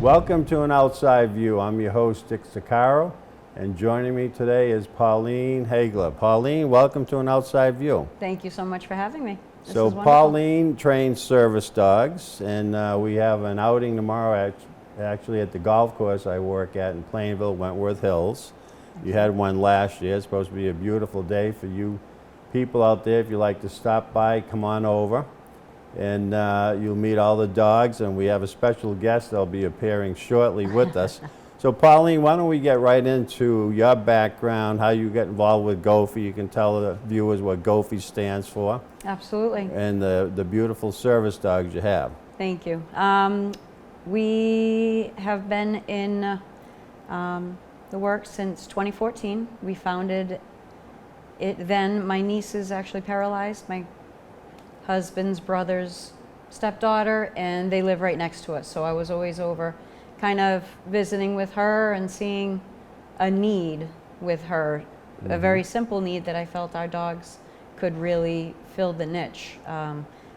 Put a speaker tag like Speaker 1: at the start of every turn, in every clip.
Speaker 1: Welcome to An Outside View. I'm your host, Dick Sicaro, and joining me today is Pauline Hagler. Pauline, welcome to An Outside View.
Speaker 2: Thank you so much for having me. This
Speaker 1: So
Speaker 2: is wonderful.
Speaker 1: Pauline trains service dogs, and we have an outing tomorrow actually at the golf course I work at in Plainville, Wentworth Hills. You had one last year. It's supposed to be a beautiful day for you people out there. If you like to stop by, come on over. And you'll meet all the dogs, and we have a special guest that'll be appearing shortly with us. So Pauline, why don't we get right into your background, how you get involved with GOFI. You can tell the viewers what GOFI stands for.
Speaker 2: Absolutely.
Speaker 1: And the beautiful service dogs you have.
Speaker 2: Thank you. We have been in the work since 2014. We founded it then. My niece is actually paralyzed. My husband's brother's stepdaughter, and they live right next to us. So I was always over kind of visiting with her and seeing a need with her, a very simple need that I felt our dogs could really fill the niche.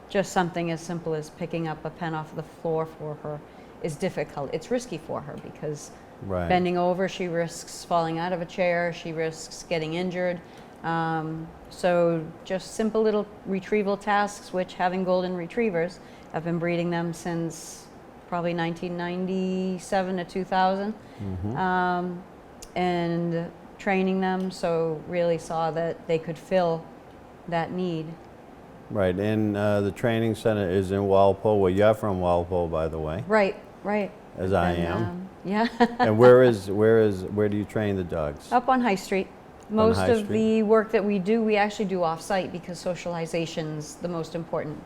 Speaker 2: Just something as simple as picking up a pen off the floor for her is difficult. It's risky for her because bending over, she risks falling out of a chair, she risks getting injured. So just simple little retrieval tasks, which having golden retrievers, I've been breeding them since probably 1997 to 2000, and training them, so really saw that they could fill that need.
Speaker 1: Right, and the training center is in Walpole. Well, you're from Walpole, by the way.
Speaker 2: Right.
Speaker 1: As I am.
Speaker 2: Yeah.
Speaker 1: And where do you train the dogs?
Speaker 2: Up on High Street. Most
Speaker 1: High
Speaker 2: of
Speaker 1: Street.
Speaker 2: the work that we do, we actually do off-site because socialization's the most important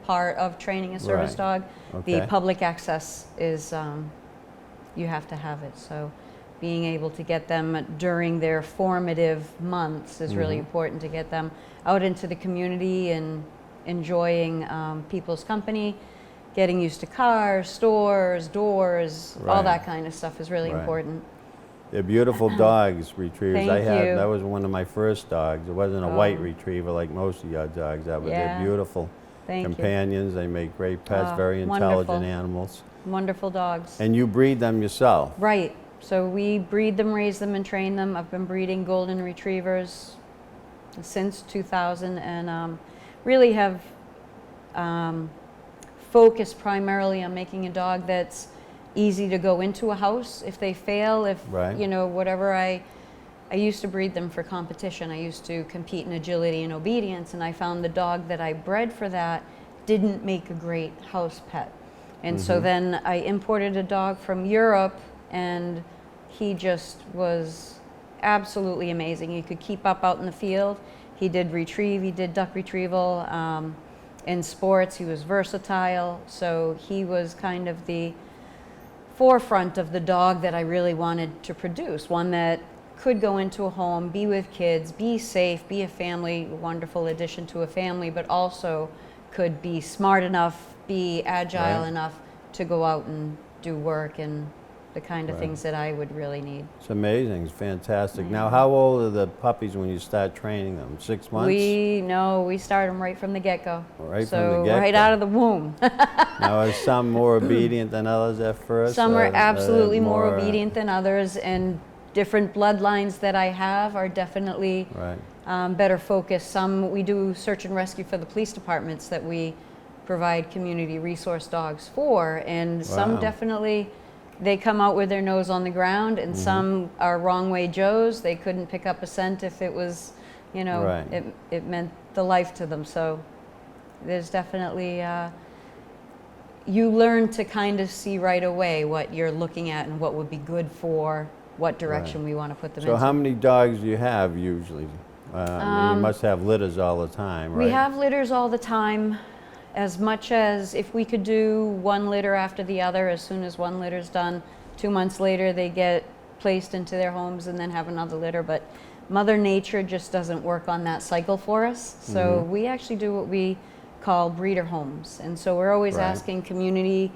Speaker 2: part of training a service dog.
Speaker 1: Okay.
Speaker 2: The public access is, you have to have it. So being able to get them during their formative months is really important, to get them out into the community and enjoying people's company, getting used to cars, stores, doors, all that kind of stuff is really important.
Speaker 1: They're beautiful dogs, retrievers.
Speaker 2: Thank you.
Speaker 1: That was one of my first dogs. It wasn't a white retriever like most of your dogs are, but they're beautiful companions. They make great pets, very intelligent animals.
Speaker 2: Wonderful dogs.
Speaker 1: And you breed them yourself?
Speaker 2: Right. So we breed them, raise them, and train them. I've been breeding golden retrievers since 2000, and really have focused primarily on making a dog that's easy to go into a house if they fail, you know, whatever. I used to breed them for competition. I used to compete in agility and obedience, and I found the dog that I bred for that didn't make a great house pet. And so then I imported a dog from Europe, and he just was absolutely amazing. He could keep up out in the field. He did retrieve, he did duck retrieval. In sports, he was versatile. So he was kind of the forefront of the dog that I really wanted to produce, one that could go into a home, be with kids, be safe, be a family, wonderful addition to a family, but also could be smart enough, be agile enough to go out and do work and the kind of things that I would really need.
Speaker 1: It's amazing. It's fantastic. Now, how old are the puppies when you start training them? 6 months?
Speaker 2: We start them right from the get-go.
Speaker 1: Right from the get-go.
Speaker 2: Right out of the womb.
Speaker 1: Now, are some more obedient than others at first?
Speaker 2: Some are absolutely more obedient than others, and different bloodlines that I have are definitely better focused. Some we do search and rescue for the police departments that we provide community resource dogs for, and some definitely, they come out with their nose on the ground, and some are wrong way Joes. They couldn't pick up a scent if it was, you know, it meant the life to them. So there's definitely, you learn to kind of see right away what you're looking at and what would be good for what direction we want to put them in.
Speaker 1: So how many dogs do you have usually? You must have litters all the time, right?
Speaker 2: We have litters all the time. As much as if we could do one litter after the other, as soon as one litter's done, 2 months later they get placed into their homes and then have another litter. But Mother Nature just doesn't work on that cycle for us. So we actually do what we call breeder homes. And so we're always asking community,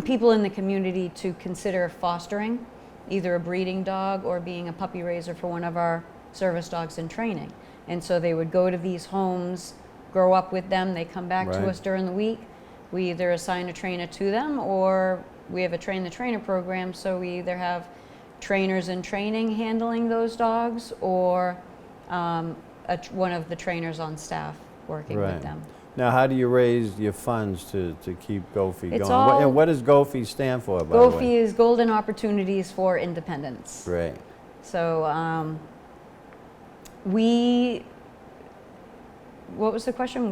Speaker 2: people in the community to consider fostering either a breeding dog or being a puppy raiser for one of our service dogs in training. And so they would go to these homes, grow up with them, they come back to us during the week. We either assign a trainer to them, or we have a train the trainer program, so we either have trainers in training handling those dogs, or one of the trainers on staff working with them.
Speaker 1: Now, how do you raise your funds to keep GOFI
Speaker 2: It's
Speaker 1: going? And what does GOFI stand for, by the way?
Speaker 2: GOFI is Golden Opportunities for Independence.
Speaker 1: Great.
Speaker 2: So what was the question?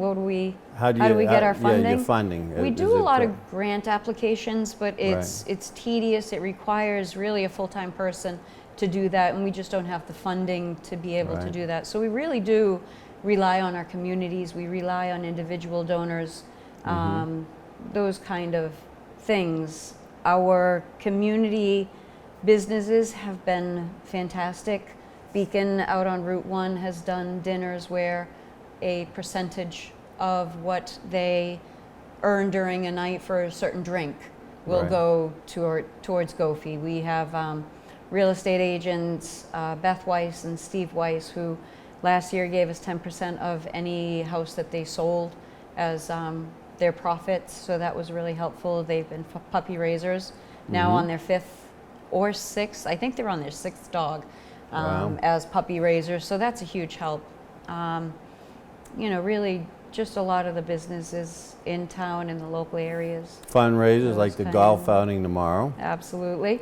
Speaker 2: How do we get our funding?
Speaker 1: Yeah, your funding.
Speaker 2: We do a lot of grant applications, but it's tedious. It requires really a full-time person to do that, and we just don't have the funding to be able to do that. So we really do rely on our communities. We rely on individual donors, those kind of things. Our community businesses have been fantastic. Beacon out on Route 1 has done dinners where a percentage of what they earn during a night for a certain drink will go towards GOFI. We have real estate agents, Beth Weiss and Steve Weiss, who last year gave us 10% of any house that they sold as their profits, so that was really helpful. They've been puppy raisers, now on their 5th or 6th, I think they're on their 6th dog as puppy raisers, so that's a huge help. You know, really just a lot of the businesses in town, in the local areas.
Speaker 1: Fundraisers like the golf outing tomorrow.
Speaker 2: Absolutely.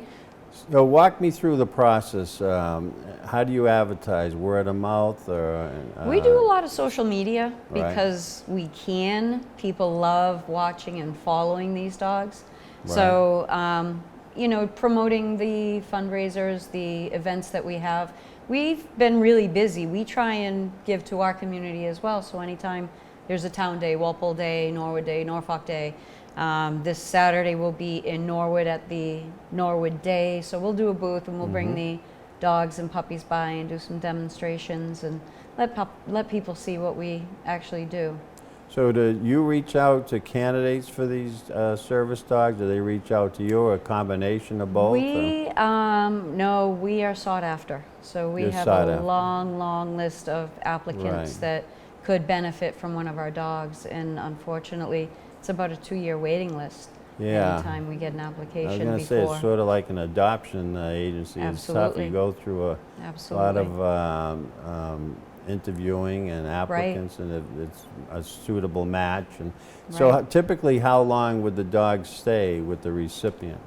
Speaker 1: So walk me through the process. How do you advertise? Word of mouth, or?
Speaker 2: We do a lot of social media because we can. People love watching and following these dogs. So, you know, promoting the fundraisers, the events that we have. We've been really busy. We try and give to our community as well. So anytime there's a town day, Walpole Day, Norwood Day, Norfolk Day, this Saturday we'll be in Norwood at the Norwood Day. So we'll do a booth and we'll bring the dogs and puppies by and do some demonstrations and let people see what we actually do.
Speaker 1: So do you reach out to candidates for these service dogs? Do they reach out to you, or a combination of both?
Speaker 2: No, we are sought after. So we have a long list of applicants that could benefit from one of our dogs, and unfortunately, it's about a 2-year waiting list. Anytime we get an application.
Speaker 1: I was going to say, it's sort of like an adoption agency. It's tough. You go through a lot of interviewing and applicants, and it's a suitable match. And so typically, how long would the dog stay with the recipient?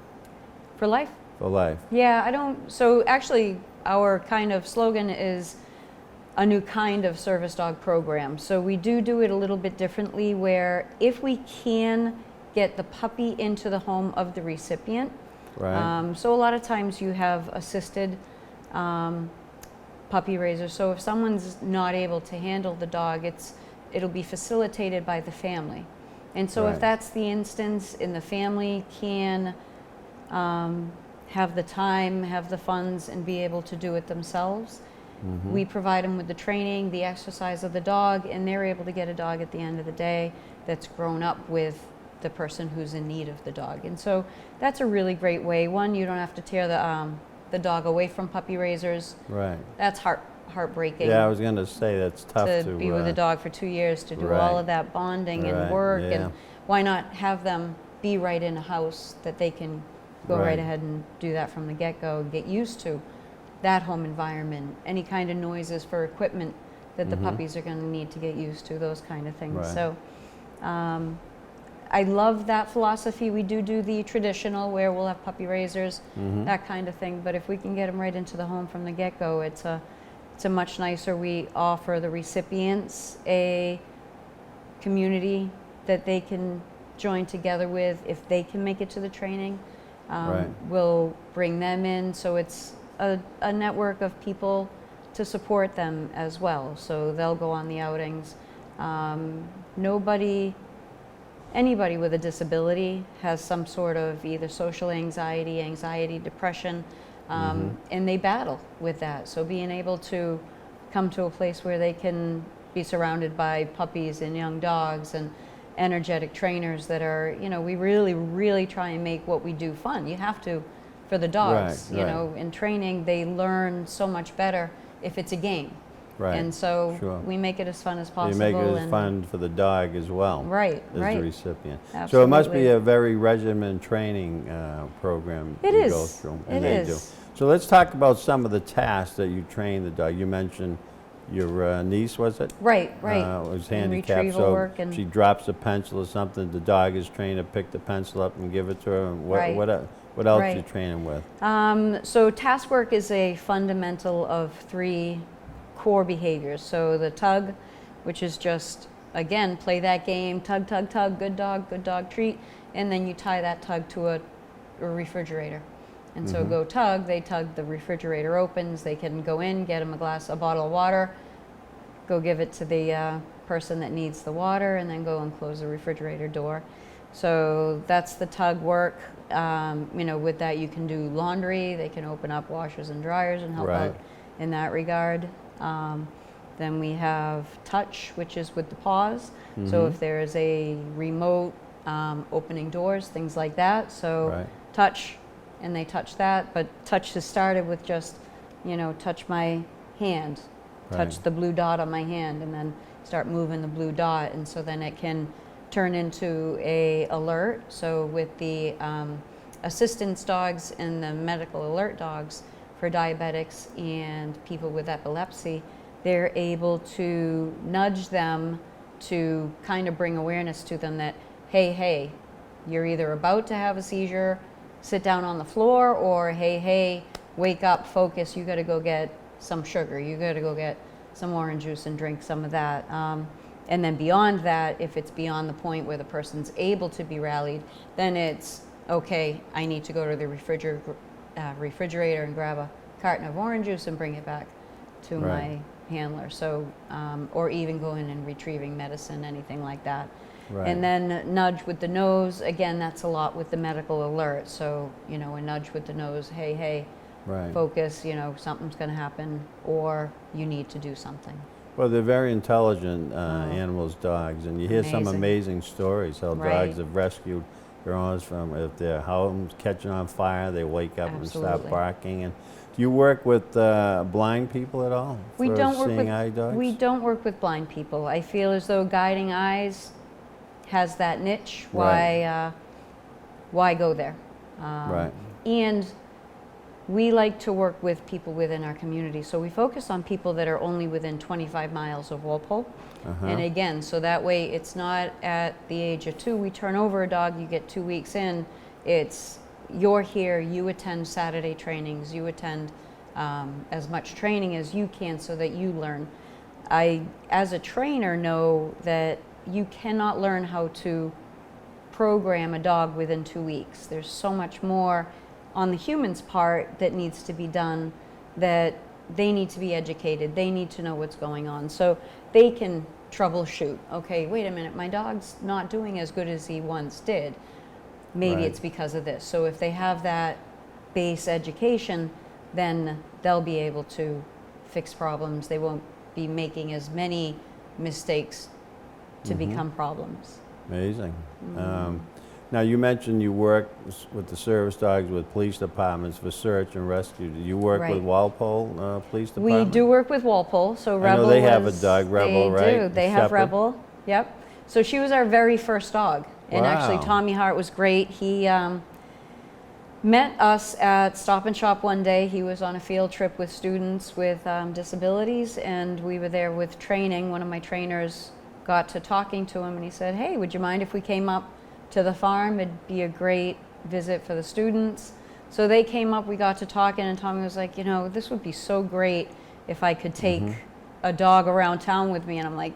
Speaker 2: For life.
Speaker 1: For life.
Speaker 2: Yeah, I don't. So actually, our kind of slogan is a new kind of service dog program. So we do it a little bit differently, where if we can get the puppy into the home of the recipient. So a lot of times you have assisted puppy raisers. So if someone's not able to handle the dog, it'll be facilitated by the family. And so if that's the instance, and the family can have the time, have the funds, and be able to do it themselves, we provide them with the training, the exercise of the dog, and they're able to get a dog at the end of the day that's grown up with the person who's in need of the dog. And so that's a really great way. One, you don't have to tear the dog away from puppy raisers. That's heartbreaking.
Speaker 1: Yeah, I was going to say that's tough to
Speaker 2: be with a dog for 2 years, to do all of that bonding and work, and why not have them be right in a house that they can go right ahead and do that from the get-go, get used to that home environment, any kind of noises for equipment that the puppies are going to need to get used to, those kind of things. So I love that philosophy. We do the traditional where we'll have puppy raisers, that kind of thing. But if we can get them right into the home from the get-go, it's a much nicer. We offer the recipients a community that they can join together with if they can make it to the training. We'll bring them in, so it's a network of people to support them as well. So they'll go on the outings. Anybody with a disability has some sort of either social anxiety, depression, and they battle with that. So being able to come to a place where they can be surrounded by puppies and young dogs and energetic trainers that are, you know, we really try and make what we do fun. You have to, for the dogs, you know, in training, they learn so much better if it's a game.
Speaker 1: Right.
Speaker 2: And so
Speaker 1: Sure.
Speaker 2: we make it as fun as
Speaker 1: You
Speaker 2: possible.
Speaker 1: make it as
Speaker 2: and
Speaker 1: fun for the dog as well.
Speaker 2: Right,
Speaker 1: As
Speaker 2: right.
Speaker 1: the recipient. So it
Speaker 2: Absolutely.
Speaker 1: must be a very regimented training program
Speaker 2: It
Speaker 1: you
Speaker 2: is.
Speaker 1: go through.
Speaker 2: It
Speaker 1: they
Speaker 2: is.
Speaker 1: do. So let's talk about some of the tasks that you train the dog. You mentioned your niece, was it?
Speaker 2: Right, right.
Speaker 1: Was
Speaker 2: And
Speaker 1: handicapped,
Speaker 2: retrieval
Speaker 1: so
Speaker 2: work and
Speaker 1: she drops a pencil or something. The dog is trained to pick the pencil up and give it to her. And
Speaker 2: Right.
Speaker 1: what else do you
Speaker 2: Right.
Speaker 1: train them with?
Speaker 2: So task work is a fundamental of 3 core behaviors. So the tug, which is just, again, play that game, tug, tug, tug, good dog, treat, and then you tie that tug to a refrigerator. And so go tug, they tug, the refrigerator opens, they can go in, get them a bottle of water, go give it to the person that needs the water, and then go and close the refrigerator door. So that's the tug work. With that you can do laundry, they can open up washers and dryers and help
Speaker 1: Right.
Speaker 2: out in that regard. Then we have touch, which is with the paws. So if there is a remote opening doors, things like that. So
Speaker 1: Right.
Speaker 2: touch, and they touch that, but touch has started with just, touch my hand, touch
Speaker 1: Right.
Speaker 2: the blue dot on my hand, and then start moving the blue dot, and so then it can turn into a alert. So with the assistance dogs and the medical alert dogs for diabetics and people with epilepsy, they're able to nudge them to kind of bring awareness to them that, hey, you're either about to have a seizure, sit down on the floor, or hey, wake up, focus, you got to go get some sugar, you got to go get some orange juice and drink some of that. And then beyond that, if it's beyond the point where the person's able to be rallied, then it's, okay, I need to go to the refrigerator and grab a carton of orange juice and bring it back to
Speaker 1: Right.
Speaker 2: my handler. So, or even going and retrieving medicine, anything like that.
Speaker 1: Right.
Speaker 2: And then nudge with the nose, again, that's a lot with the medical alert. So, a nudge with the nose, hey,
Speaker 1: Right.
Speaker 2: focus, something's going to happen, or you need to do something.
Speaker 1: Well, they're very intelligent animals, dogs, and you hear some
Speaker 2: Amazing.
Speaker 1: amazing stories how
Speaker 2: Right.
Speaker 1: dogs have rescued their owners from, if their home's catching on fire, they wake up and start
Speaker 2: Absolutely.
Speaker 1: barking. And do you work with blind people at all?
Speaker 2: We
Speaker 1: for
Speaker 2: don't work
Speaker 1: seeing eye dogs?
Speaker 2: We don't work with blind people. I feel as though Guiding Eyes has that niche.
Speaker 1: Right.
Speaker 2: Why go there?
Speaker 1: Right.
Speaker 2: And we like to work with people within our community. So we focus on people that are only within 25 miles of Walpole. And again, so that way it's not at the age of 2, we turn over a dog, you get 2 weeks in. It's, you're here, you attend Saturday trainings, you attend as much training as you can so that you learn. I, as a trainer, know that you cannot learn how to program a dog within 2 weeks. There's so much more on the human's part that needs to be done, that they need to be educated, they need to know what's going on, so they can troubleshoot. Okay, wait a minute, my dog's not doing as good as he once did. Maybe
Speaker 1: Right.
Speaker 2: it's because of this. So if they have that base education, then they'll be able to fix problems. They won't be making as many mistakes to become problems.
Speaker 1: Amazing. Now, you mentioned you work with the service dogs with police departments for search and rescue. Do you work with
Speaker 2: Right.
Speaker 1: Walpole Police
Speaker 2: We
Speaker 1: Department?
Speaker 2: do work with Walpole, so
Speaker 1: I
Speaker 2: Rebel
Speaker 1: know they have a
Speaker 2: was-
Speaker 1: dog, Rebel,
Speaker 2: they
Speaker 1: right?
Speaker 2: do. They have
Speaker 1: Shepherd.
Speaker 2: Rebel. Yep. So she was our very first dog, and actually
Speaker 1: Wow.
Speaker 2: Tommy Hart was great. He met us at Stop and Shop one day. He was on a field trip with students with disabilities, and we were there with training. One of my trainers got to talking to him, and he said, "Hey, would you mind if we came up to the farm? It'd be a great visit for the students." So they came up, we got to talking, and Tommy was like, this would be so great if I could take a dog around town with me. And I'm like,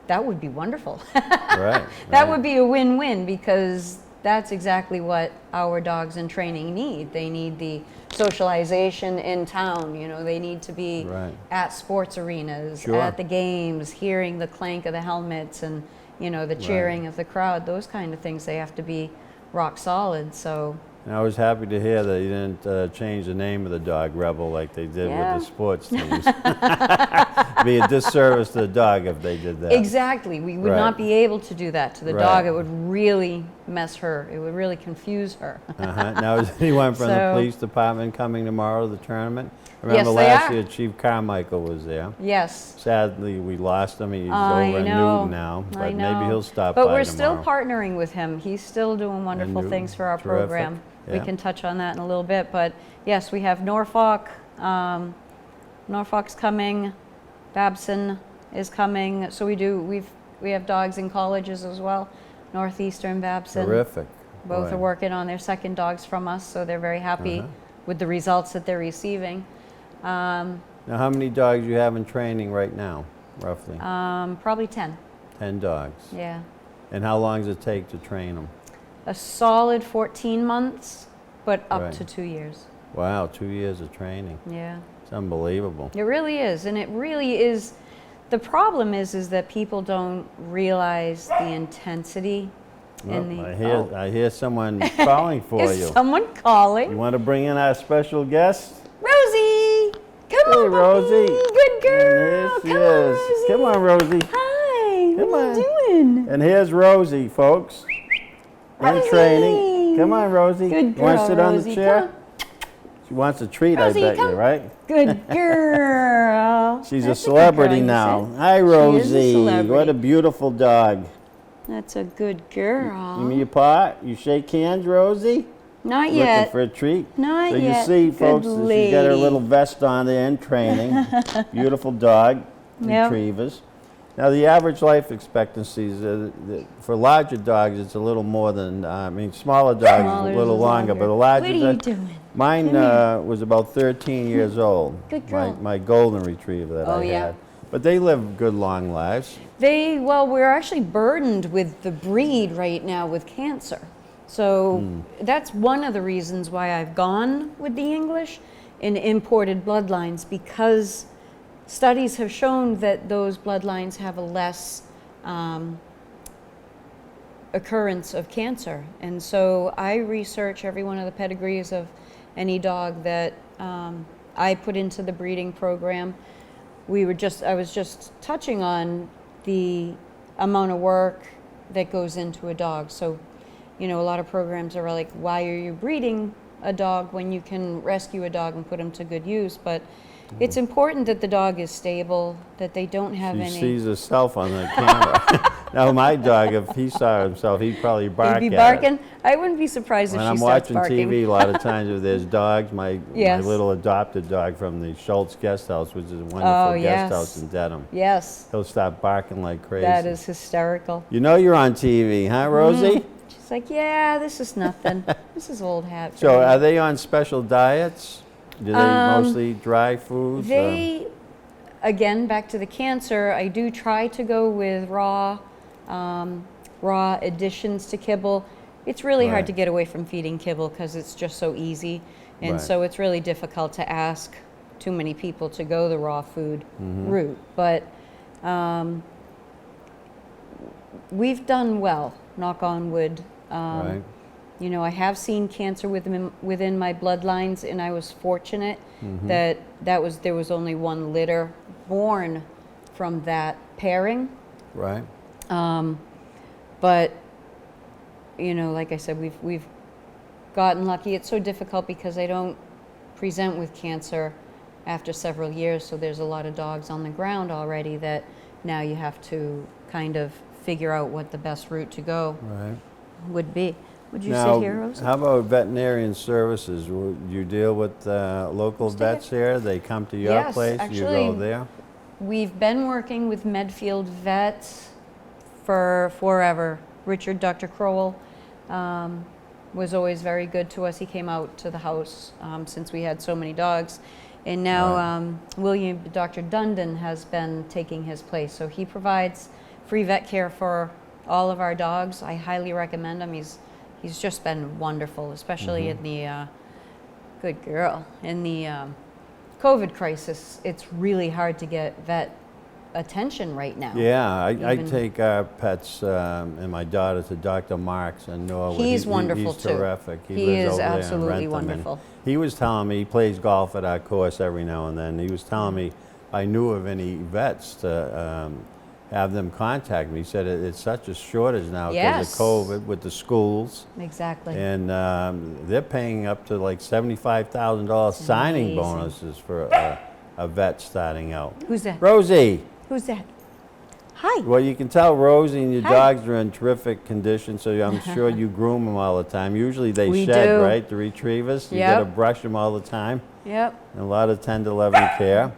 Speaker 2: that would be wonderful.
Speaker 1: Right.
Speaker 2: That would be a win-win, because that's exactly what our dogs in training need. They need the socialization in town, they need to be
Speaker 1: Right.
Speaker 2: at sports arenas,
Speaker 1: Sure.
Speaker 2: at the games, hearing the clank of the helmets and, the cheering of the crowd, those kind of things. They have to be rock solid, so.
Speaker 1: And I was happy to hear that you didn't change the name of the dog, Rebel, like they did
Speaker 2: Yeah.
Speaker 1: with the sports teams. be a disservice to the dog if they did that.
Speaker 2: Exactly. We would
Speaker 1: Right.
Speaker 2: not be able to do that to the
Speaker 1: Right.
Speaker 2: dog. It would really mess her. It would really confuse her.
Speaker 1: Now, is anyone from the
Speaker 2: So-
Speaker 1: police department coming tomorrow to the tournament? Remember
Speaker 2: Yes, they
Speaker 1: last
Speaker 2: are.
Speaker 1: year, Chief Carmichael was there.
Speaker 2: Yes.
Speaker 1: Sadly, we lost him. He's
Speaker 2: I
Speaker 1: over in
Speaker 2: know.
Speaker 1: Newton now,
Speaker 2: I
Speaker 1: but
Speaker 2: know.
Speaker 1: maybe he'll stop
Speaker 2: But
Speaker 1: by
Speaker 2: we're
Speaker 1: tomorrow.
Speaker 2: still partnering with him. He's still doing wonderful
Speaker 1: Newton.
Speaker 2: things for our
Speaker 1: Terrific.
Speaker 2: program. We
Speaker 1: Yeah.
Speaker 2: can touch on that in a little bit. But yes, we have Norfolk. Norfolk's coming. Babson is coming. So we have dogs in colleges as well. Northeastern, Babson.
Speaker 1: Terrific.
Speaker 2: Both
Speaker 1: Boy.
Speaker 2: are working on their second dogs from us, so they're very happy
Speaker 1: Uh-huh.
Speaker 2: with the results that they're receiving.
Speaker 1: Now, how many dogs you have in training right now, roughly?
Speaker 2: Probably 10.
Speaker 1: 10 dogs.
Speaker 2: Yeah.
Speaker 1: And how long does it take to train them?
Speaker 2: A solid 14 months, but up
Speaker 1: Right.
Speaker 2: to 2 years.
Speaker 1: Wow, 2 years of training.
Speaker 2: Yeah.
Speaker 1: It's unbelievable.
Speaker 2: It really is, and it really is. The problem is that people don't realize the intensity in the.
Speaker 1: I hear someone calling for
Speaker 2: Is
Speaker 1: you.
Speaker 2: someone
Speaker 1: You
Speaker 2: calling?
Speaker 1: want to bring in our special guest?
Speaker 2: Rosie! Come
Speaker 1: Hey,
Speaker 2: on, puppy.
Speaker 1: Rosie.
Speaker 2: Good girl.
Speaker 1: And
Speaker 2: Come
Speaker 1: here
Speaker 2: on,
Speaker 1: she is.
Speaker 2: Rosie.
Speaker 1: Come on, Rosie.
Speaker 2: Hi.
Speaker 1: Come
Speaker 2: what
Speaker 1: on.
Speaker 2: are you doing?
Speaker 1: And here's Rosie, folks. In
Speaker 2: Rosie.
Speaker 1: training. Come on, Rosie.
Speaker 2: Good
Speaker 1: You want to
Speaker 2: girl,
Speaker 1: sit on the
Speaker 2: Rosie.
Speaker 1: chair?
Speaker 2: Come
Speaker 1: She wants a treat,
Speaker 2: Rosie,
Speaker 1: I bet
Speaker 2: come.
Speaker 1: you, right?
Speaker 2: Good girl.
Speaker 1: She's
Speaker 2: That's
Speaker 1: a
Speaker 2: good
Speaker 1: celebrity
Speaker 2: girl, you
Speaker 1: now.
Speaker 2: said.
Speaker 1: Hi,
Speaker 2: She is a
Speaker 1: Rosie.
Speaker 2: celebrity.
Speaker 1: What a beautiful dog.
Speaker 2: That's a good girl.
Speaker 1: Give me your paw. You shake hands, Rosie?
Speaker 2: Not
Speaker 1: Looking
Speaker 2: yet.
Speaker 1: for a treat?
Speaker 2: Not
Speaker 1: So
Speaker 2: yet.
Speaker 1: you see,
Speaker 2: Good
Speaker 1: folks, that she's got her
Speaker 2: lady.
Speaker 1: little vest on there in training. Beautiful dog,
Speaker 2: Yep.
Speaker 1: retrievers. Now, the average life expectancy is, for larger dogs, it's a little more than, smaller dogs
Speaker 2: Smaller
Speaker 1: is a little
Speaker 2: is
Speaker 1: longer, but the
Speaker 2: What
Speaker 1: larger
Speaker 2: are you
Speaker 1: dog,
Speaker 2: doing?
Speaker 1: mine
Speaker 2: Come here.
Speaker 1: was about 13 years old.
Speaker 2: Good girl.
Speaker 1: My golden retriever that
Speaker 2: Oh,
Speaker 1: I
Speaker 2: yeah.
Speaker 1: had. But they live good, long lives.
Speaker 2: We're actually burdened with the breed right now with cancer. So that's one of the reasons why I've gone with the English in imported bloodlines, because studies have shown that those bloodlines have a less occurrence of cancer. And so I research every one of the pedigrees of any dog that I put into the breeding program. I was just touching on the amount of work that goes into a dog. So, a lot of programs are like, why are you breeding a dog when you can rescue a dog and put him to good use? But it's important that the dog is stable, that they don't have
Speaker 1: She
Speaker 2: any.
Speaker 1: sees herself on the camera. Now, my dog, if he saw himself, he'd probably bark
Speaker 2: He'd be
Speaker 1: at it.
Speaker 2: barking. I wouldn't be surprised if
Speaker 1: When
Speaker 2: she
Speaker 1: I'm
Speaker 2: starts
Speaker 1: watching
Speaker 2: barking.
Speaker 1: TV, a lot of times if there's dogs, my
Speaker 2: Yes.
Speaker 1: little adopted dog from the Schultz Guest House, which is a wonderful
Speaker 2: Oh,
Speaker 1: guest
Speaker 2: yes.
Speaker 1: house in Dedham,
Speaker 2: Yes,
Speaker 1: he'll start barking like crazy.
Speaker 2: that is hysterical.
Speaker 1: You know you're on TV, huh, Rosie?
Speaker 2: She's like, yeah, this is nothing. This is old hat. for
Speaker 1: So
Speaker 2: me."
Speaker 1: are they on special diets? Do they mostly dry foods?
Speaker 2: They, again, back to the cancer, I do try to go with raw additions to kibble. It's really hard
Speaker 1: Right.
Speaker 2: to get away from feeding kibble because it's just so easy. And
Speaker 1: Right.
Speaker 2: so it's really difficult to ask too many people to go the raw food
Speaker 1: Mm-hmm.
Speaker 2: route. But we've done well, knock on wood.
Speaker 1: right.
Speaker 2: I have seen cancer within my bloodlines, and I was fortunate
Speaker 1: Mm-hmm.
Speaker 2: that there was only one litter born from that pairing.
Speaker 1: Right.
Speaker 2: But like I said, we've gotten lucky. It's so difficult because I don't present with cancer after several years, so there's a lot of dogs on the ground already that now you have to kind of figure out what the best route to go
Speaker 1: Right.
Speaker 2: would be. Would you
Speaker 1: Now,
Speaker 2: sit here, Rosa?
Speaker 1: how about veterinarian services? Do you deal with local
Speaker 2: Stay here.
Speaker 1: vets here? They come to your
Speaker 2: Yes,
Speaker 1: place, you
Speaker 2: actually,
Speaker 1: go there?
Speaker 2: We've been working with Medfield Vets for forever. Dr. Crowell was always very good to us. He came out to the house since we had so many dogs. And now
Speaker 1: Right.
Speaker 2: Dr. Dundon has been taking his place. So he provides free vet care for all of our dogs. I highly recommend him. He's just been wonderful, especially in the, good girl, in the COVID crisis. It's really hard to get vet attention right now.
Speaker 1: Yeah, I
Speaker 2: Even-
Speaker 1: take our pets and my daughter to Dr. Marks in Norwood.
Speaker 2: He's wonderful,
Speaker 1: he's
Speaker 2: too.
Speaker 1: terrific.
Speaker 2: He
Speaker 1: lives
Speaker 2: is
Speaker 1: over there in
Speaker 2: absolutely
Speaker 1: Rentham, and
Speaker 2: wonderful.
Speaker 1: He was telling me, he plays golf at our course every now and then. He was telling me I knew of any vets to have them contact me. He said it's such a shortage now because
Speaker 2: Yes.
Speaker 1: of COVID with the schools.
Speaker 2: Exactly.
Speaker 1: And they're paying up to like $75,000 signing
Speaker 2: amazing.
Speaker 1: bonuses for a vet starting out.
Speaker 2: Who's that?
Speaker 1: Rosie.
Speaker 2: Who's that? Hi.
Speaker 1: Well, you can tell Rosie and your
Speaker 2: Hi.
Speaker 1: dogs are in terrific condition, so I'm sure you groom them all the time. Usually they
Speaker 2: We
Speaker 1: shed,
Speaker 2: do.
Speaker 1: right? The retrievers. You
Speaker 2: Yep.
Speaker 1: got to brush them all the time.
Speaker 2: Yep.
Speaker 1: And a lot of tender, loving care.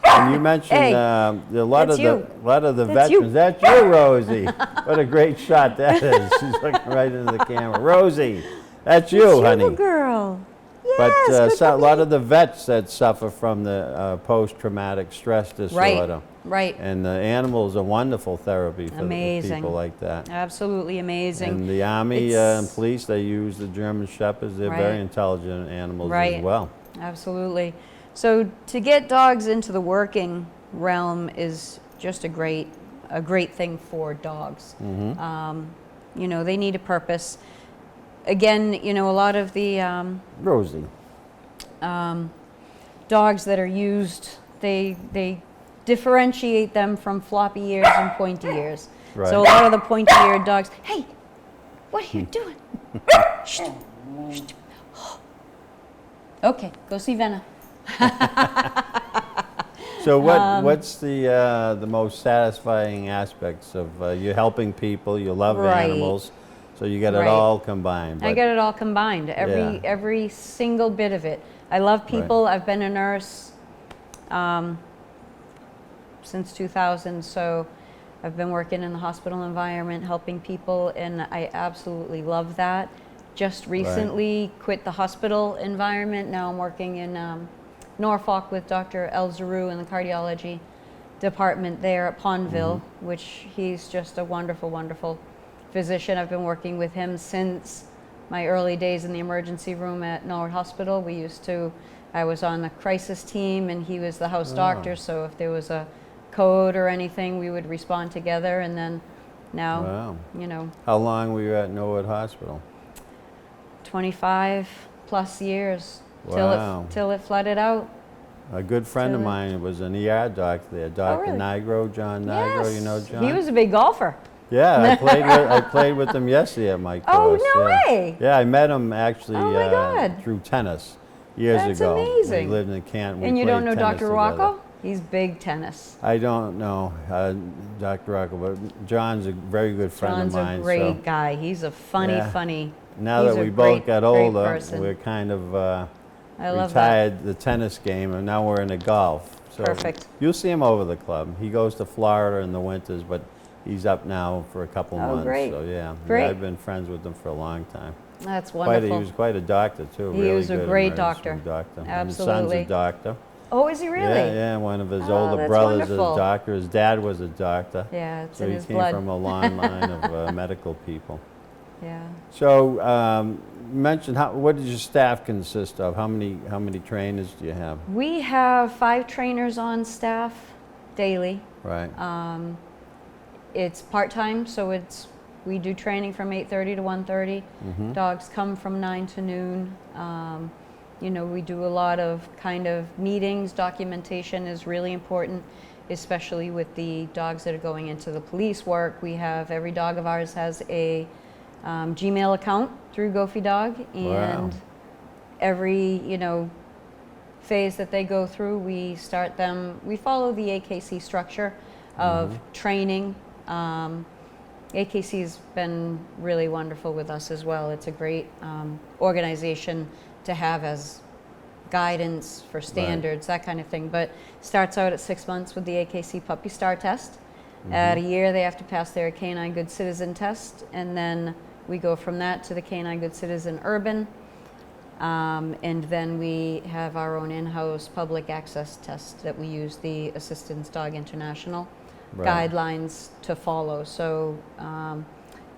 Speaker 1: And you mentioned
Speaker 2: Hey,
Speaker 1: a lot
Speaker 2: that's
Speaker 1: of
Speaker 2: you.
Speaker 1: the
Speaker 2: That's you.
Speaker 1: veterans. That's you, Rosie. What a great shot that is. She's looking right into the camera. Rosie, that's you, honey.
Speaker 2: Little girl. Yes,
Speaker 1: But
Speaker 2: good
Speaker 1: a
Speaker 2: for
Speaker 1: lot
Speaker 2: me.
Speaker 1: of the vets that suffer from the post-traumatic stress disorder.
Speaker 2: Right.
Speaker 1: And the animals are wonderful therapy for the
Speaker 2: Amazing.
Speaker 1: people like that.
Speaker 2: Absolutely amazing.
Speaker 1: And the Army and police, they use the German Shepherds. They're very
Speaker 2: Right.
Speaker 1: intelligent animals
Speaker 2: Right.
Speaker 1: as well.
Speaker 2: Absolutely. So to get dogs into the working realm is just a great thing for dogs. You know, they need a purpose. Again, you know, a lot of the
Speaker 1: Rosie.
Speaker 2: dogs that are used, they differentiate them from floppy ears and pointy ears.
Speaker 1: Right.
Speaker 2: So a lot of the pointy-eared dogs, hey, what are you doing? Shh, shh. Okay, go see Venna.
Speaker 1: So what's the most satisfying aspects of you helping people? You love
Speaker 2: Right.
Speaker 1: animals, so you get it
Speaker 2: Right.
Speaker 1: all combined.
Speaker 2: I
Speaker 1: but-
Speaker 2: get it all combined, every single bit of it. I love people. I've been a nurse since 2000, so I've been working in the hospital environment, helping people, and I absolutely love that. Just recently quit the hospital environment. Now I'm working in Norfolk with Dr. El Zaru in the cardiology department there at Pondville, which he's just a wonderful, wonderful physician. I've been working with him since my early days in the emergency room at Norwood Hospital. I was on the crisis team and he was the house doctor, so if there was a code or anything, we would respond together. And then now,
Speaker 1: Wow.
Speaker 2: you know,
Speaker 1: How long were you at Norwood Hospital?
Speaker 2: 25 plus years
Speaker 1: Wow.
Speaker 2: till it flooded out.
Speaker 1: A good friend of mine was an ER doctor there, Dr.
Speaker 2: really?
Speaker 1: Nigro, John Nigro. You know John?
Speaker 2: He was a big golfer.
Speaker 1: Yeah, I played with him yesterday at my course.
Speaker 2: Oh, no
Speaker 1: yeah.
Speaker 2: way.
Speaker 1: Yeah, I met him actually
Speaker 2: Oh, my God.
Speaker 1: through tennis years
Speaker 2: That's
Speaker 1: ago.
Speaker 2: amazing.
Speaker 1: We lived in Canton.
Speaker 2: And you don't know Dr.
Speaker 1: Together.
Speaker 2: Rocco? He's big tennis.
Speaker 1: I don't know Dr. Rocco, but John's a very good friend
Speaker 2: John's
Speaker 1: of mine.
Speaker 2: a great
Speaker 1: so
Speaker 2: guy. He's a funny,
Speaker 1: Yeah.
Speaker 2: funny.
Speaker 1: now
Speaker 2: he's
Speaker 1: that
Speaker 2: a
Speaker 1: we
Speaker 2: great,
Speaker 1: both got
Speaker 2: great
Speaker 1: older,
Speaker 2: person.
Speaker 1: we're kind of
Speaker 2: I love that.
Speaker 1: retired the tennis game, and now we're into golf. So
Speaker 2: Perfect.
Speaker 1: You'll see him over the club. He goes to Florida in the winters, but he's up now for a couple
Speaker 2: Oh,
Speaker 1: months.
Speaker 2: great.
Speaker 1: So yeah,
Speaker 2: Great.
Speaker 1: I've been friends with him for a long time.
Speaker 2: That's
Speaker 1: He
Speaker 2: wonderful.
Speaker 1: was quite a doctor too.
Speaker 2: He
Speaker 1: really
Speaker 2: was a
Speaker 1: good
Speaker 2: great
Speaker 1: emergency
Speaker 2: doctor.
Speaker 1: doctor. And his
Speaker 2: Absolutely.
Speaker 1: son's a doctor.
Speaker 2: Oh, is he really?
Speaker 1: Yeah, yeah. One of his
Speaker 2: Oh,
Speaker 1: older
Speaker 2: that's
Speaker 1: brothers
Speaker 2: wonderful.
Speaker 1: is a doctor. His dad was a doctor.
Speaker 2: Yeah, it's
Speaker 1: So
Speaker 2: in
Speaker 1: he
Speaker 2: his
Speaker 1: came
Speaker 2: blood.
Speaker 1: from a long line of medical people.
Speaker 2: Yeah.
Speaker 1: So you mentioned what does your staff consist of? How many trainers do you have?
Speaker 2: We have 5 trainers on staff daily.
Speaker 1: Right.
Speaker 2: It's part-time, so we do training from 8:30 to 1:30. Dogs come from 9 to noon. You know, we do a lot of kind of meetings. Documentation is really important, especially with the dogs that are going into the police work. Every dog of ours has a Gmail account through GOFI Dog, and
Speaker 1: Wow.
Speaker 2: every, you know, phase that they go through, we follow the AKC structure of training. AKC has been really wonderful with us as well. It's a great organization to have as guidance for standards, that kind of thing. But starts out at 6 months with the AKC Puppy Star test. At a year, they have to pass their Canine Good Citizen test, and then we go from that to the Canine Good Citizen Urban. And then we have our own in-house public access test that we use the Assistance Dog International guidelines to follow. So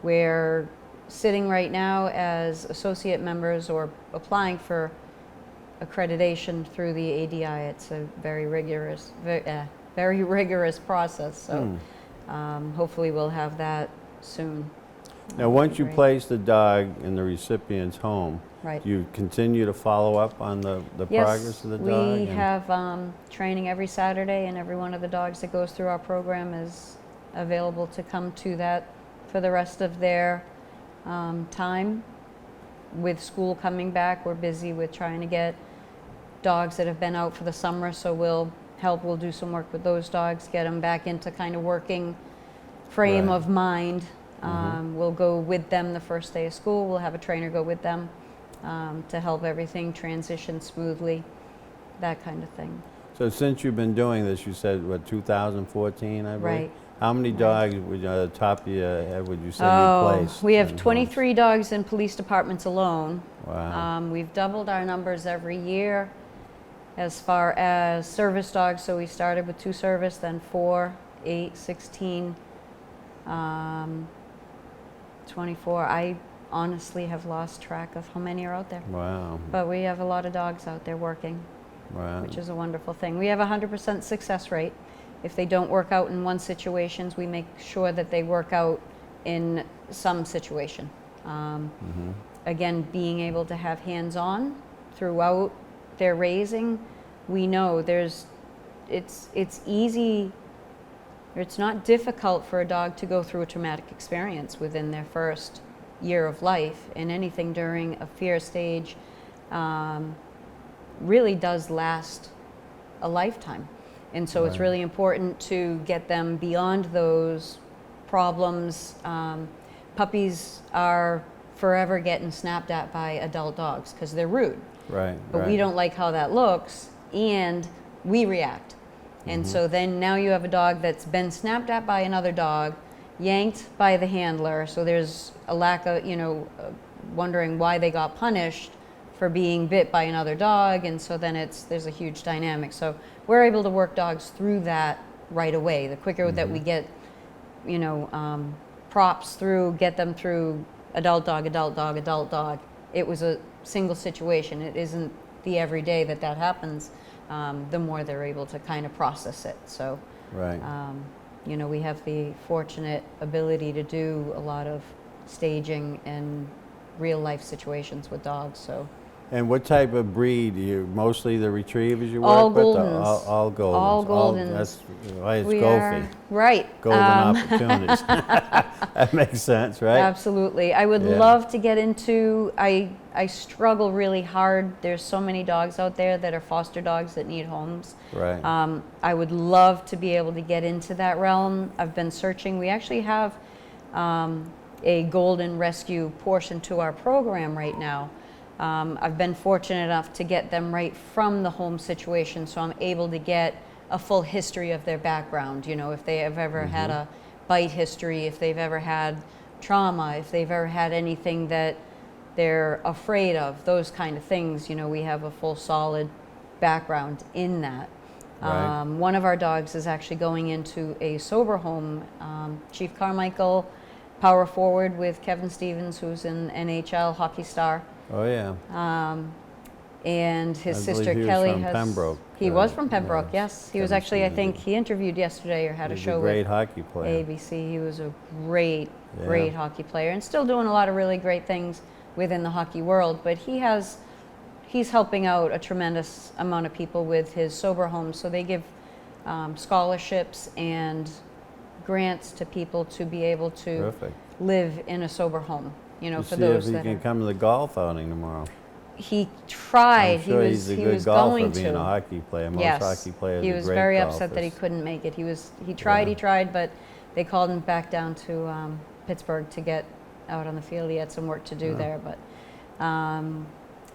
Speaker 2: we're sitting right now as associate members or applying for accreditation through the ADI. It's a very rigorous process. So hopefully we'll have that soon.
Speaker 1: Now, once you place the dog in the recipient's home,
Speaker 2: Right.
Speaker 1: do you continue to follow up on the
Speaker 2: Yes,
Speaker 1: progress of the dog?
Speaker 2: we have training every Saturday, and every one of the dogs that goes through our program is available to come to that for the rest of their time. With school coming back, we're busy with trying to get dogs that have been out for the summer, so we'll do some work with those dogs, get them back into kind of working frame
Speaker 1: Right.
Speaker 2: of mind. We'll go with them the first day of school. We'll have a trainer go with them to help everything transition smoothly, that kind of thing.
Speaker 1: So since you've been doing this, you said, what, 2014, I believe?
Speaker 2: Right.
Speaker 1: How many dogs, would you, at the top of your head, would you say you
Speaker 2: Oh,
Speaker 1: placed?
Speaker 2: we have
Speaker 1: in
Speaker 2: 23 dogs in police departments alone.
Speaker 1: Wow.
Speaker 2: We've doubled our numbers every year as far as service dogs. So we started with 2 service, then 4, 8, 16, 24. I honestly have lost track of how many are out there.
Speaker 1: Wow.
Speaker 2: But we have a lot of dogs out there working,
Speaker 1: Wow.
Speaker 2: which is a wonderful thing. We have a 100% success rate. If they don't work out in one situation, we make sure that they work out in some situation. Again, being able to have hands-on throughout their raising, we know it's easy, or it's not difficult for a dog to go through a traumatic experience within their first year of life, and anything during a fear stage really does last a lifetime. And so it's really important to get them beyond those problems. Puppies are forever getting snapped at by adult dogs because they're rude.
Speaker 1: Right.
Speaker 2: But we don't like how that looks, and we react. And so then now you have a dog that's been snapped at by another dog, yanked by the handler, so there's a lack of, wondering why they got punished for being bit by another dog, and so then there's a huge dynamic. So we're able to work dogs through that right away. The quicker that we get, props through, get them through adult dog, adult dog, adult dog. It was a single situation. It isn't the everyday that happens. The more they're able to kind of process it. So,
Speaker 1: Right.
Speaker 2: we have the fortunate ability to do a lot of staging and real life situations with dogs. So.
Speaker 1: And what type of breed? Mostly the retrievers you work
Speaker 2: All
Speaker 1: with?
Speaker 2: Goldens.
Speaker 1: All Goldens.
Speaker 2: All Goldens.
Speaker 1: That's why it's
Speaker 2: We
Speaker 1: GOFI.
Speaker 2: are, right.
Speaker 1: Golden opportunities. That makes sense, right?
Speaker 2: Absolutely. I would love to get into, I struggle really hard. There's so many dogs out there that are foster dogs that need homes.
Speaker 1: Right.
Speaker 2: I would love to be able to get into that realm. I've been searching. We actually have a golden rescue portion to our program right now. I've been fortunate enough to get them right from the home situation, so I'm able to get a full history of their background. If they have ever had a bite history, if they've ever had trauma, if they've ever had anything that they're afraid of, those kind of things. We have a full solid background in that.
Speaker 1: Right.
Speaker 2: One of our dogs is actually going into a sober home. Chief Carmichael, power forward with Kevin Stevens, who's an NHL hockey star.
Speaker 1: Oh, yeah.
Speaker 2: And his
Speaker 1: I
Speaker 2: sister
Speaker 1: believe he was
Speaker 2: Kelly
Speaker 1: from
Speaker 2: has.
Speaker 1: Pembroke.
Speaker 2: He was from Pembroke, yes. He was
Speaker 1: Kevin
Speaker 2: actually, I
Speaker 1: Stevens.
Speaker 2: think, he interviewed yesterday or had a
Speaker 1: He's
Speaker 2: show
Speaker 1: a great
Speaker 2: with
Speaker 1: hockey player.
Speaker 2: ABC. He was a great hockey player, and still doing a lot of really great things within the hockey world. But he's helping out a tremendous amount of people with his sober homes. So they give scholarships and grants to people to be able to
Speaker 1: Terrific.
Speaker 2: live in a sober home.
Speaker 1: You
Speaker 2: For
Speaker 1: see
Speaker 2: those
Speaker 1: if he
Speaker 2: that
Speaker 1: can
Speaker 2: are.
Speaker 1: come to the golf outing tomorrow.
Speaker 2: He tried.
Speaker 1: I'm sure
Speaker 2: he
Speaker 1: he's a
Speaker 2: he
Speaker 1: good
Speaker 2: was
Speaker 1: golfer,
Speaker 2: going
Speaker 1: being
Speaker 2: to.
Speaker 1: a hockey player. Most
Speaker 2: Yes.
Speaker 1: hockey players
Speaker 2: He
Speaker 1: are
Speaker 2: was
Speaker 1: great
Speaker 2: very
Speaker 1: golfers.
Speaker 2: upset that he couldn't make it. He tried, but they called him back down to Pittsburgh to get out on the field. He had some work to do there, but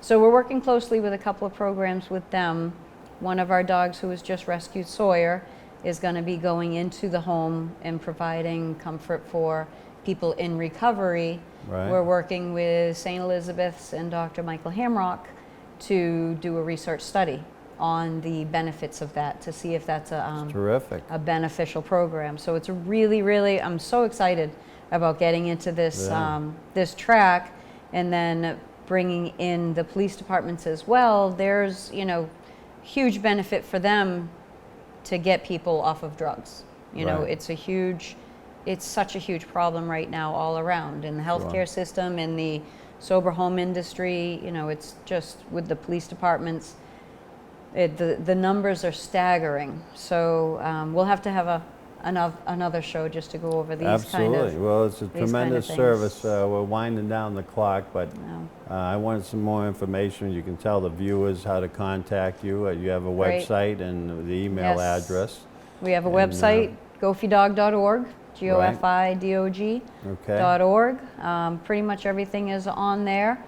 Speaker 2: so we're working closely with a couple of programs with them. One of our dogs who was just rescued, Sawyer, is going to be going into the home and providing comfort for people in recovery.
Speaker 1: Right.
Speaker 2: We're working with St. Elizabeth's and Dr. Michael Hamrock to do a research study on the benefits of that, to see if that's
Speaker 1: Terrific.
Speaker 2: a beneficial program. So it's a really, really, I'm so excited about getting into this this track, and then bringing in the police departments as well. There's huge benefit for them to get people off of drugs. Right. It's a huge it's such a huge problem right now all around in the healthcare system, in the sober home industry. You know, it's just with the police departments, the numbers are staggering. So we'll have to have another show just to go over these
Speaker 1: Absolutely.
Speaker 2: kind of
Speaker 1: Well, it's a
Speaker 2: these kind of
Speaker 1: tremendous
Speaker 2: things.
Speaker 1: service. We're winding down the clock, but
Speaker 2: No.
Speaker 1: I wanted some more information. You can tell the viewers how to contact you. You have a
Speaker 2: Great.
Speaker 1: website and the email
Speaker 2: Yes.
Speaker 1: address.
Speaker 2: We have a
Speaker 1: And,
Speaker 2: website, gofidog.org, GOFIDOG.org. Pretty much everything is on there.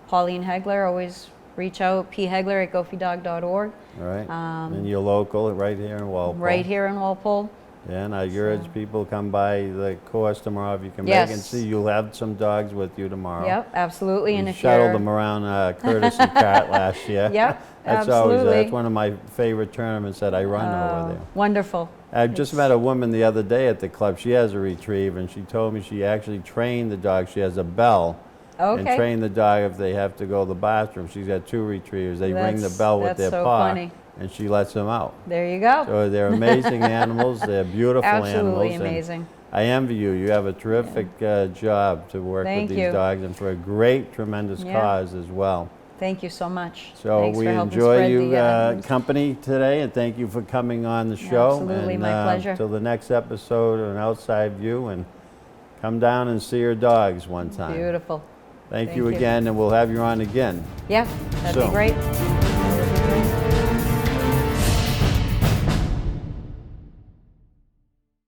Speaker 2: Pauline Hegler, always reach out, phegler@gofidog.org.
Speaker 1: All right. And you're local, right here in Walpole.
Speaker 2: Right here in Walpole.
Speaker 1: Yeah, and I urge people to come by the course tomorrow if you can make it and
Speaker 2: Yes.
Speaker 1: see. You'll have some dogs with you tomorrow.
Speaker 2: Yep, absolutely. And
Speaker 1: We
Speaker 2: if
Speaker 1: shuttled
Speaker 2: you're,
Speaker 1: them around courtesy cart last year.
Speaker 2: Yep,
Speaker 1: That's
Speaker 2: absolutely.
Speaker 1: that's one of my favorite tournaments that I run over there.
Speaker 2: Wonderful.
Speaker 1: I just met a woman the other day at the club. She has a retriever, and she told me she actually trained the dog. She has a bell, and
Speaker 2: Okay.
Speaker 1: train the dog if they have to go to the bathroom. She's got 2 retrievers. They ring the
Speaker 2: That's-
Speaker 1: bell with
Speaker 2: that's
Speaker 1: their
Speaker 2: so
Speaker 1: paw,
Speaker 2: funny.
Speaker 1: and she lets them out.
Speaker 2: There you go.
Speaker 1: So they're amazing animals. They're beautiful
Speaker 2: Absolutely
Speaker 1: animals. and
Speaker 2: amazing.
Speaker 1: I envy you. You have a terrific job to work
Speaker 2: Thank
Speaker 1: with these
Speaker 2: you.
Speaker 1: dogs, and for a great, tremendous
Speaker 2: Yeah.
Speaker 1: cause as well.
Speaker 2: Thank you so much.
Speaker 1: So
Speaker 2: Thanks
Speaker 1: we
Speaker 2: for helping
Speaker 1: enjoy
Speaker 2: spread
Speaker 1: you
Speaker 2: the,
Speaker 1: company today, and thank you for coming on the show.
Speaker 2: Absolutely,
Speaker 1: and,
Speaker 2: my pleasure.
Speaker 1: Till the next episode, an outside view, and come down and see your dogs one time.
Speaker 2: Beautiful.
Speaker 1: Thank
Speaker 2: Thank
Speaker 1: you
Speaker 2: you.
Speaker 1: again, and we'll have you on again.
Speaker 2: Yeah, that'd
Speaker 1: So-
Speaker 2: be great.